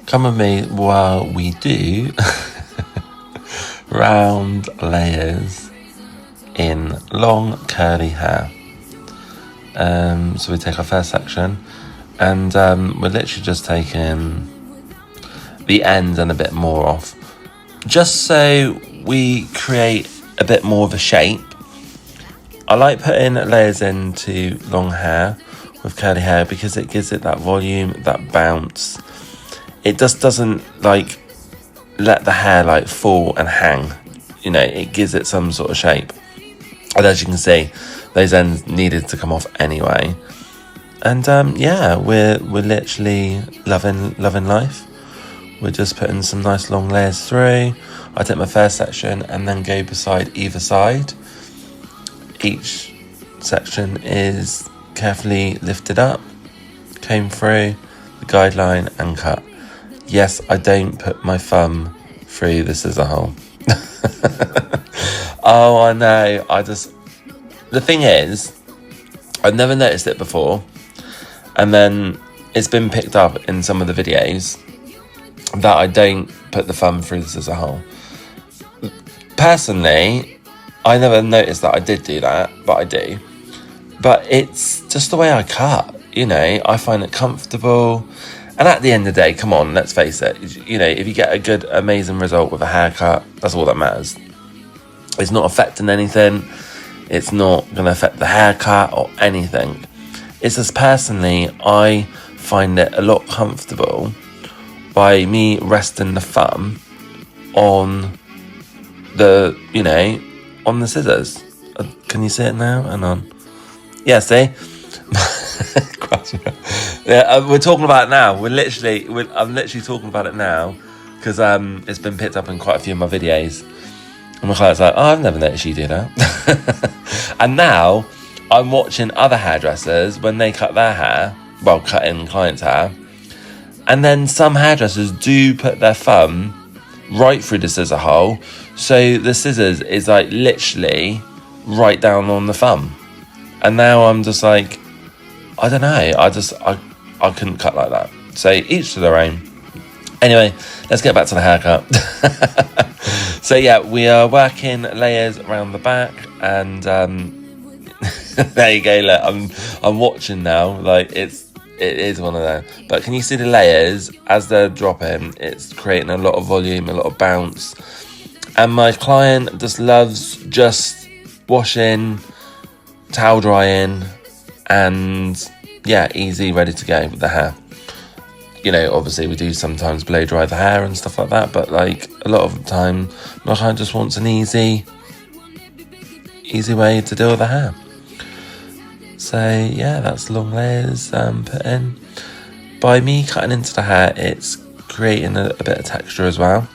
come with me while we do round layers in long curly hair. So we take our first section, and we're literally just taking the ends and a bit more off, just so we create a bit more of a shape. I like putting layers into long hair with curly hair because it gives it that volume, that bounce. It just doesn't like let the hair like fall and hang, you know, it gives it some sort of shape. And as you can see, those ends needed to come off anyway. And yeah, we're literally loving life. We're just putting some nice long layers through. I take my first section and then go beside either side. Each section is carefully lifted up, comb through the guideline and cut. Yes, I don't put my thumb through the scissor hole. Oh, I know. The thing is, I've never noticed it before. And then it's been picked up in some of the videos that I don't put the thumb through the scissor hole. Personally, I never noticed that I did do that, but I do. But it's just the way I cut, you know, I find it comfortable. And at the end of the day, come on, let's face it, you know, if you get a good, amazing result with a haircut, that's all that matters. It's not affecting anything. It's not going to affect the haircut or anything. It's just personally, I find it a lot comfortable by me resting the thumb on the, you know, on the scissors. Can you see it now? Hang on. Yeah, see? Yeah, we're talking about it now. I'm literally talking about it now because it's been picked up in quite a few of my videos. And my client's like, oh, I've never noticed you do that. And now I'm watching other hairdressers when they cut their hair, well, cutting clients' hair, and then some hairdressers do put their thumb right through the scissor hole, so the scissors is like literally right down on the thumb. And now I'm just like, I don't know, I couldn't cut like that. So each to their own. Anyway, let's get back to the haircut. So yeah, we are working layers around the back, and there you go. Look, I'm watching now. Like it is one of them. But can you see the layers as they're dropping? It's creating a lot of volume, a lot of bounce. And my client just loves just washing, towel drying, and yeah, easy, ready to go with the hair. You know, obviously we do sometimes blow dry the hair and stuff like that, but like a lot of the time my client just wants an easy way to deal with the hair. So yeah, that's long layers put in. By me cutting into the hair, it's creating a bit of texture as well.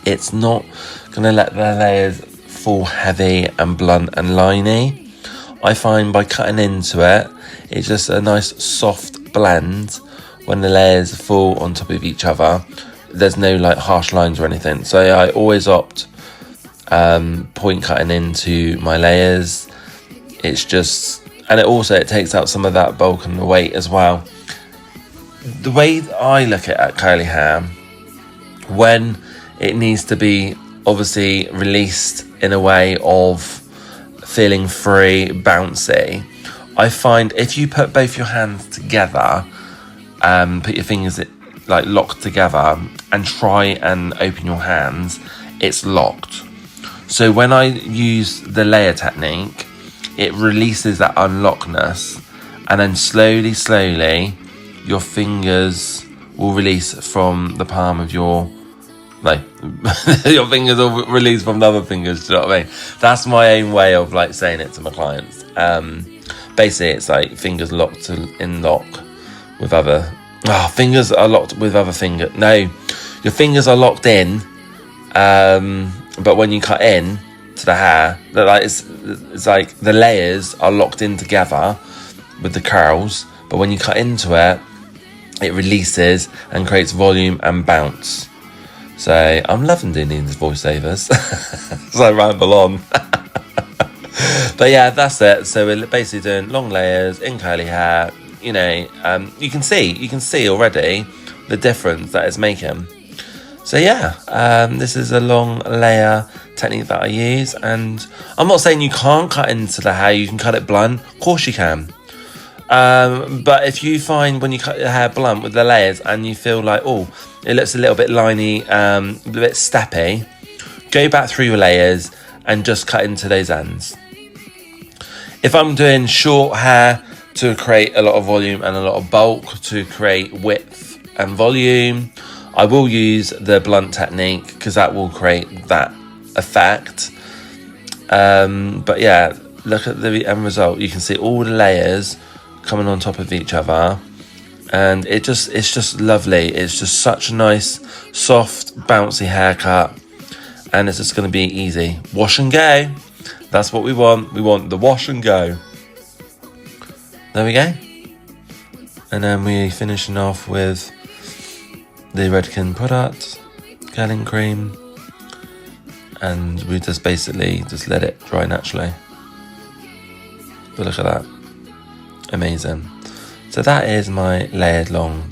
It's not going to let the layers fall heavy and blunt and liney. I find by cutting into it, it's just a nice soft blend when the layers fall on top of each other. There's no like harsh lines or anything. So I always opt point cutting into my layers. It's just, and it takes out some of that bulk and the weight as well. The way that I look at curly hair, when it needs to be obviously released in a way of feeling free, bouncy, I find if you put both your hands together, put your fingers like locked together and try and open your hands, it's locked. So when I use the layer technique, it releases that unlockness, and then slowly your fingers will release from the palm of your your fingers will release from the other fingers. Do you know what I mean? That's my own way of like saying it to my clients. Basically it's like fingers locked in lock with other fingers are locked with other fingers. No, your fingers are locked in, but when you cut in to the hair, it's like the layers are locked in together with the curls, but when you cut into it, it releases and creates volume and bounce. So I'm loving doing these voiceovers. So I ramble on. But yeah, that's it. So we're basically doing long layers in curly hair. You know, you can see already the difference that it's making. So yeah, this is a long layer technique that I use, and I'm not saying you can't cut into the hair, you can cut it blunt, of course you can. But if you find when you cut your hair blunt with the layers and you feel like, oh, it looks a little bit liney, a bit steppy, go back through your layers and just cut into those ends. If I'm doing short hair to create a lot of volume and a lot of bulk to create width and volume, I will use the blunt technique because that will create that effect. But yeah, look at the end result. You can see all the layers coming on top of each other, and it's just lovely. It's just such a nice, soft, bouncy haircut, and it's just going to be easy. Wash and go. That's what we want. We want the wash and go. There we go. And then we're finishing off with the Redken product, curling cream, and we just basically just let it dry naturally. But look at that. Amazing. So that is my long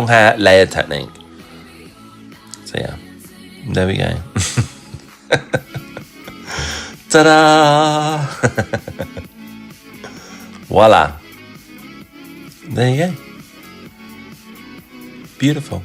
hair layered technique. So yeah, there we go. Ta-da! Voila. There you go. Beautiful.